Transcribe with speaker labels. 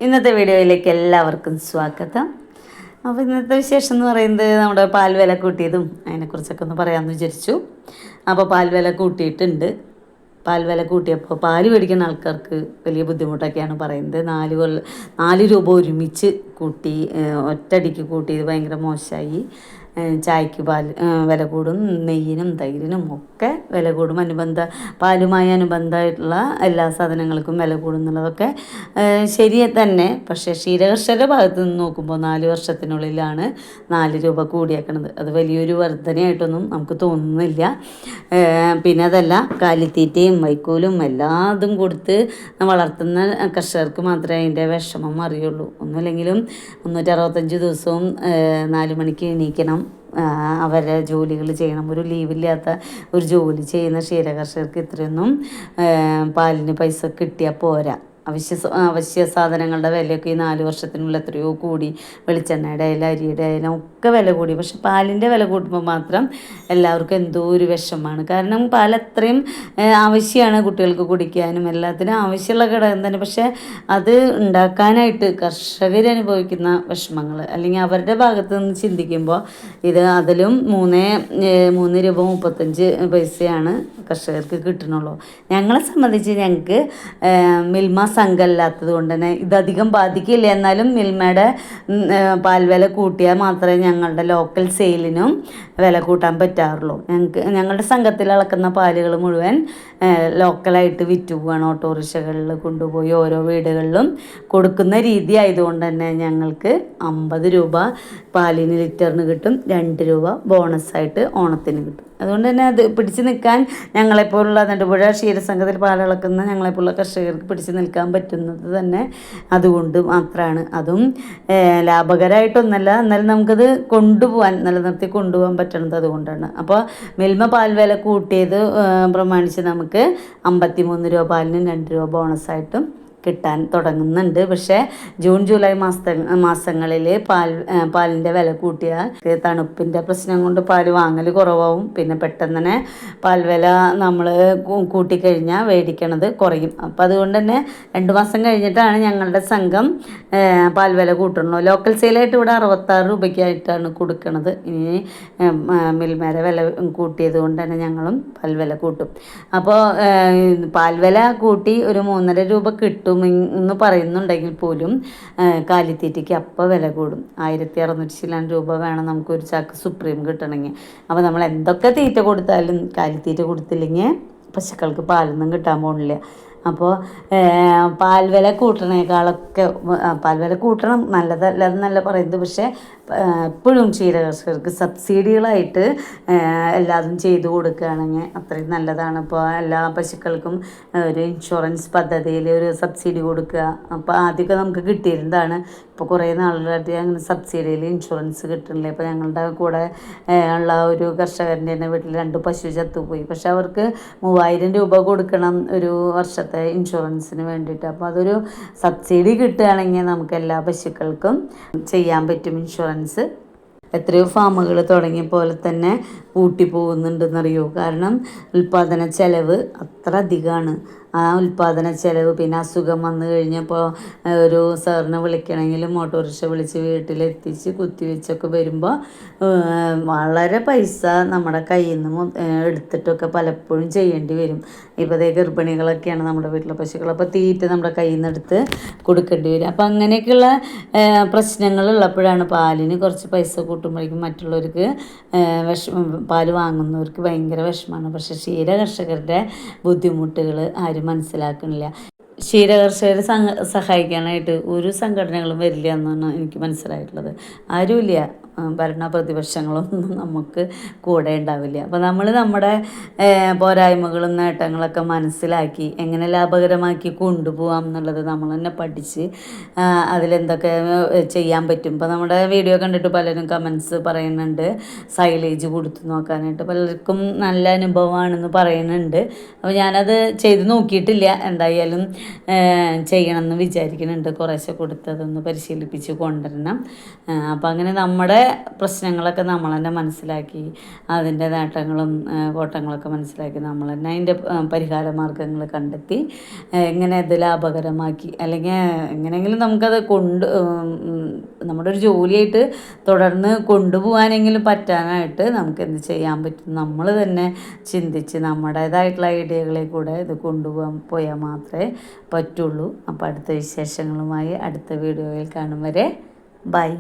Speaker 1: ഇന്നത്തെ വീഡിയോയിലേക്ക് എല്ലാവർക്കും സ്വാഗതം. അപ്പോൾ ഇന്നത്തെ വിശേഷം എന്ന് പറയുന്നത് നമ്മുടെ പാൽ വില കൂട്ടിയതും അതിനെക്കുറിച്ചൊക്കെ ഒന്ന് പറയാമെന്ന് വിചാരിച്ചു. അപ്പോൾ പാൽ വില കൂട്ടിയിട്ടുണ്ട്. പാൽ വില കൂട്ടിയപ്പോൾ പാൽ മേടിക്കുന്ന ആൾക്കാർക്ക് വലിയ ബുദ്ധിമുട്ടൊക്കെയാണ് പറയുന്നത്. 4 രൂപ ഒരുമിച്ച് കൂട്ടി, ഒറ്റയടിക്ക് കൂട്ടിയത് ഭയങ്കര മോശമായി. ചായക്ക് വില കൂടും, നെയ്യിനും തൈരിനും ഒക്കെ വില കൂടും. പാലുമായി അനുബന്ധമായിട്ടുള്ള എല്ലാ സാധനങ്ങൾക്കും വില കൂടും എന്നുള്ളതൊക്കെ ശരി തന്നെ. പക്ഷേ ക്ഷീരകർഷകരുടെ ഭാഗത്ത് നിന്ന് നോക്കുമ്പോൾ 4 വർഷത്തിനുള്ളിലാണ് 4 രൂപ കൂടിയേക്കണത്. അത് വലിയൊരു വർധനയായിട്ടൊന്നും നമുക്ക് തോന്നുന്നില്ല. പിന്നെ അതല്ല, കാലിത്തീറ്റയും വൈക്കോലും എല്ലാതും കൊടുത്ത് വളർത്തുന്ന കർഷകർക്ക് മാത്രമേ അതിൻ്റെ വിഷമം അറിയുള്ളൂ. ഒന്നുമില്ലെങ്കിലും 365 ദിവസവും 4 മണിക്ക് എണീക്കണം, അവരെ ജോലികൾ ചെയ്യണം. ഒരു ലീവില്ലാത്ത ഒരു ജോലി ചെയ്യുന്ന ക്ഷീരകർഷകർക്ക് ഇത്രയൊന്നും പാലിന് പൈസ കിട്ടിയാൽ പോരാ. അവശ്യ സാധനങ്ങളുടെ വിലയൊക്കെ ഈ 4 വർഷത്തിനുള്ളിൽ എത്രയോ കൂടി. വെളിച്ചെണ്ണയുടെ ആയാലും അരിയുടെ ആയാലും ഒക്കെ വില കൂടി. പക്ഷെ പാലിൻ്റെ വില കൂട്ടുമ്പോൾ മാത്രം എല്ലാവർക്കും എന്തോ ഒരു വിഷമമാണ്. കാരണം പാൽ അത്രയും ആവശ്യമാണ് കുട്ടികൾക്ക് കുടിക്കാനും എല്ലാത്തിനും ആവശ്യമുള്ള ഘടകം തന്നെ. പക്ഷേ അത് ഉണ്ടാക്കാനായിട്ട് കർഷകർ അനുഭവിക്കുന്ന വിഷമങ്ങൾ, അല്ലെങ്കിൽ അവരുടെ ഭാഗത്ത് നിന്ന് ചിന്തിക്കുമ്പോൾ അതിലും 3 രൂപ 35 പൈസയാണ് കർഷകർക്ക് കിട്ടണുള്ളൂ. ഞങ്ങളെ സംബന്ധിച്ച് ഞങ്ങൾക്ക് മിൽമ സംഘമല്ലാത്തത് കൊണ്ട് തന്നെ ഇതധികം ബാധിക്കില്ല. എന്നാലും മിൽമയുടെ പാൽ വില കൂട്ടിയാൽ മാത്രമേ ഞങ്ങളുടെ ലോക്കൽ സെയിലിനും വില കൂട്ടാൻ പറ്റാറുള്ളൂ. ഞങ്ങളുടെ സംഘത്തിൽ അളക്കുന്ന പാലുകൾ മുഴുവൻ ലോക്കലായിട്ട് വിറ്റ് പോവുകയാണ്. ഓട്ടോറിക്ഷകളിൽ കൊണ്ടുപോയി ഓരോ വീടുകളിലും കൊടുക്കുന്ന രീതി ആയതുകൊണ്ട് തന്നെ ഞങ്ങൾക്ക് 50 രൂപ പാലിന് ലിറ്ററിന് കിട്ടും, 2 രൂപ ബോണസായിട്ട് ഓണത്തിന് കിട്ടും. അതുകൊണ്ട് തന്നെ അത് പിടിച്ച് നിൽക്കാൻ ഞങ്ങളെപ്പോലുള്ള നെടുപുഴ ക്ഷീരസംഘത്തിൽ പാലളക്കുന്ന ഞങ്ങളെപ്പോലുള്ള കർഷകർക്ക് പിടിച്ച് നിൽക്കാൻ പറ്റുന്നത് തന്നെ അതുകൊണ്ട് മാത്രമാണ്. അതും ലാഭകരമായിട്ടൊന്നല്ല, എന്നാലും നമുക്കത് നിലനിർത്തി കൊണ്ടുപോകാൻ പറ്റണത് അതുകൊണ്ടാണ്. അപ്പോൾ മിൽമ പാൽ വില കൂട്ടിയത് പ്രമാണിച്ച് നമുക്ക് 53 രൂപ പാലിനും 2 രൂപ ബോണസായിട്ടും കിട്ടാൻ തുടങ്ങുന്നുണ്ട്. പക്ഷേ ജൂൺ ജൂലൈ മാസങ്ങളിൽ പാലിൻ്റെ വില കൂട്ടിയാൽ തണുപ്പിൻ്റെ പ്രശ്നം കൊണ്ട് പാൽ വാങ്ങൽ കുറവാകും. പിന്നെ പെട്ടെന്ന് തന്നെ പാൽ വില നമ്മൾ കൂട്ടിക്കഴിഞ്ഞാൽ മേടിക്കണത് കുറയും. അപ്പോൾ അതുകൊണ്ട് തന്നെ 2 മാസം കഴിഞ്ഞിട്ടാണ് ഞങ്ങളുടെ സംഘം പാൽ വില കൂട്ടുള്ളൂ. ലോക്കൽ സെയിലായിട്ട് ഇവിടെ 66 രൂപയ്ക്കായിട്ടാണ് കൊടുക്കുന്നത്. ഇനി മിൽമേരെ വില കൂട്ടിയത് കൊണ്ട് തന്നെ ഞങ്ങളും പാൽ വില കൂട്ടും. അപ്പോൾ പാൽ വില കൂട്ടി ഒരു 3.5 രൂപ കിട്ടും എന്ന് പറയുന്നുണ്ടെങ്കിൽ പോലും കാലിത്തീറ്റയ്ക്ക് അപ്പം വില കൂടും. 1600 രൂപ വേണം നമുക്കൊരു ചാക്ക് സുപ്രീം കിട്ടണമെങ്കിൽ. അപ്പോൾ നമ്മൾ എന്തൊക്കെ തീറ്റ കൊടുത്താലും കാലിത്തീറ്റ കൊടുത്തില്ലെങ്കിൽ പശുക്കൾക്ക് പാലൊന്നും കിട്ടാൻ പോകുന്നില്ല. അപ്പോൾ പാൽ വില കൂട്ടണേക്കാളൊക്കെ പാൽ വില കൂട്ടണം, നല്ലതല്ല പറയുന്നത്. പക്ഷേ എപ്പോഴും ക്ഷീരകർഷകർക്ക് സബ്സിഡികളായിട്ട് എല്ലാതും ചെയ്തു കൊടുക്കുകയാണെങ്കിൽ അത്രയും നല്ലതാണ്. ഇപ്പോൾ എല്ലാ പശുക്കൾക്കും ഒരു ഇൻഷുറൻസ് പദ്ധതിയിൽ ഒരു സബ്സിഡി കൊടുക്കുക. അപ്പോൾ ആദ്യമൊക്കെ നമുക്ക് കിട്ടിയിരുന്നതാണ്. ഇപ്പോൾ കുറേ നാളുകളായിട്ട് അങ്ങനെ സബ്സിഡിയിൽ ഇൻഷുറൻസ് കിട്ടണില്ല. ഇപ്പോൾ ഞങ്ങളുടെ കൂടെ ഉള്ള ഒരു കർഷകൻ്റെ തന്നെ വീട്ടിൽ 2 പശു ചത്തുപോയി. പക്ഷെ അവർക്ക് 3000 രൂപ കൊടുക്കണം ഒരു വർഷത്തെ ഇൻഷുറൻസിന് വേണ്ടിയിട്ട്. അപ്പോൾ അതൊരു സബ്സിഡി കിട്ടുകയാണെങ്കിൽ നമുക്ക് എല്ലാ പശുക്കൾക്കും ചെയ്യാൻ പറ്റും ഇൻഷുറൻസ്. എത്രയോ ഫാമുകൾ തുടങ്ങിയ പോലെ തന്നെ പൂട്ടിപ്പോകുന്നുണ്ടെന്നറിയോ. കാരണം ഉൽപ്പാദന ചെലവ് അത്ര അധികമാണ്. ആ ഉൽപ്പാദന ചെലവ്, പിന്നെ അസുഖം വന്നു കഴിഞ്ഞപ്പോൾ ഒരു സാറിനെ വിളിക്കണമെങ്കിലും ഓട്ടോറിക്ഷ വിളിച്ച് വീട്ടിലെത്തിച്ച് കുത്തിവെച്ചൊക്കെ വരുമ്പോൾ വളരെ പൈസ നമ്മുടെ കയ്യിൽ നിന്ന് എടുത്തിട്ടൊക്കെ പലപ്പോഴും ചെയ്യേണ്ടി വരും. ഇപ്പോൾ ഗർഭിണികളൊക്കെയാണ് നമ്മുടെ വീട്ടിലെ പശുക്കൾ. അപ്പോൾ തീറ്റ നമ്മുടെ കയ്യിൽ നിന്ന് എടുത്ത് കൊടുക്കേണ്ടി വരും. അപ്പോൾ അങ്ങനെയൊക്കെയുള്ള പ്രശ്നങ്ങളുള്ളപ്പോഴാണ് പാലിന് കുറച്ച് പൈസ കൂട്ടുമ്പോഴേക്കും മറ്റുള്ളവർക്ക് പാല് വാങ്ങുന്നവർക്ക് ഭയങ്കര വിഷമമാണ്. പക്ഷേ ക്ഷീരകർഷകരുടെ ബുദ്ധിമുട്ടുകൾ ആരും മനസ്സിലാക്കണില്ല. ക്ഷീരകർഷകരെ സഹായിക്കാനായിട്ട് ഒരു സംഘടനകളും വരില്ല എന്നാണ് എനിക്ക് മനസ്സിലായിട്ടുള്ളത്. ആരുമില്ല. ഭരണ പ്രതിപക്ഷങ്ങളൊന്നും നമുക്ക് കൂടെ ഉണ്ടാവില്ല. അപ്പോൾ നമ്മൾ നമ്മുടെ പോരായ്മകളും നേട്ടങ്ങളൊക്കെ മനസ്സിലാക്കി എങ്ങനെ ലാഭകരമാക്കി കൊണ്ടുപോകാം എന്നുള്ളത് നമ്മൾ തന്നെ പഠിച്ച് അതിലെന്തൊക്കെ ചെയ്യാൻ പറ്റും. ഇപ്പോൾ നമ്മുടെ വീഡിയോ കണ്ടിട്ട് പലരും കമൻസ് പറയുന്നുണ്ട് സൈലേജ് കൊടുത്തു നോക്കാനായിട്ട്. പലർക്കും നല്ല അനുഭവമാണെന്ന് പറയുന്നുണ്ട്. അപ്പോൾ ഞാനത് ചെയ്ത് നോക്കിയിട്ടില്ല. എന്തായാലും ചെയ്യണമെന്ന് വിചാരിക്കുന്നുണ്ട്. കുറേശ്ശെ കൊടുത്തതൊന്ന് പരിശീലിപ്പിച്ച് കൊണ്ടുവരണം. അപ്പോൾ അങ്ങനെ നമ്മുടെ പ്രശ്നങ്ങളൊക്കെ നമ്മൾ തന്നെ മനസ്സിലാക്കി അതിൻ്റെ നേട്ടങ്ങളും കോട്ടങ്ങളൊക്കെ മനസ്സിലാക്കി നമ്മൾ തന്നെ അതിൻ്റെ പരിഹാര മാർഗ്ഗങ്ങൾ കണ്ടെത്തി എങ്ങനെ ഇത് ലാഭകരമാക്കി അല്ലെങ്കിൽ എങ്ങനെയെങ്കിലും നമുക്കത് നമ്മുടെ ഒരു ജോലിയായിട്ട് തുടർന്ന് കൊണ്ടുപോകാനെങ്കിലും പറ്റാനായിട്ട് നമുക്ക് എന്ത് ചെയ്യാൻ പറ്റും, നമ്മൾ തന്നെ ചിന്തിച്ച് നമ്മുടേതായിട്ടുള്ള ഐഡിയകളിൽ കൂടെ ഇത് പോയാൽ മാത്രമേ പറ്റുള്ളൂ. അപ്പോൾ അടുത്ത വിശേഷങ്ങളുമായി അടുത്ത വീഡിയോയിൽ കാണും വരെ ബൈ.